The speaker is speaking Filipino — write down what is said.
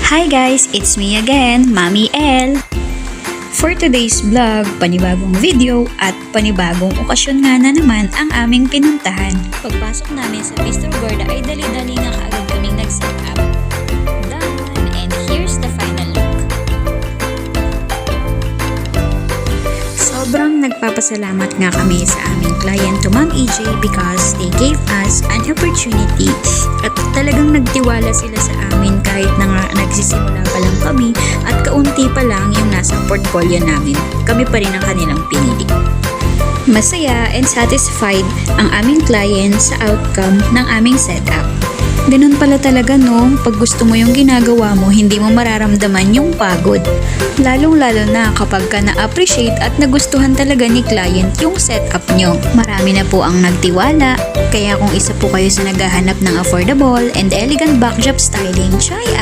Hi guys, it's me again, Mami L. For today's vlog, panibagong video at panibagong okasyon nga na naman ang aming pinuntahan. Pagpasok namin sa Bistro Gorda ay dali-dali nga kaagad kaming nag-set up. Done, and here's the final look. Sobrang nagpapasalamat nga kami sa aming client to Ma'am EJ because they gave us an opportunity at talagang nagtiwala sila sa amin kahit na nga nagsisimula pa lang kami at kaunti pa lang yung nasa portfolio namin. Kami pa rin ang kanilang pinili. Masaya and satisfied ang aming client sa outcome ng aming setup. Ganun pala talaga no, pag gusto mo yung ginagawa mo, hindi mo mararamdaman yung pagod. Lalong-lalo na kapag ka na-appreciate at nagustuhan talaga ni client yung setup nyo. Marami na po ang nagtiwala, kaya kung isa po kayo sa naghahanap ng affordable and elegant backdrop styling, try us!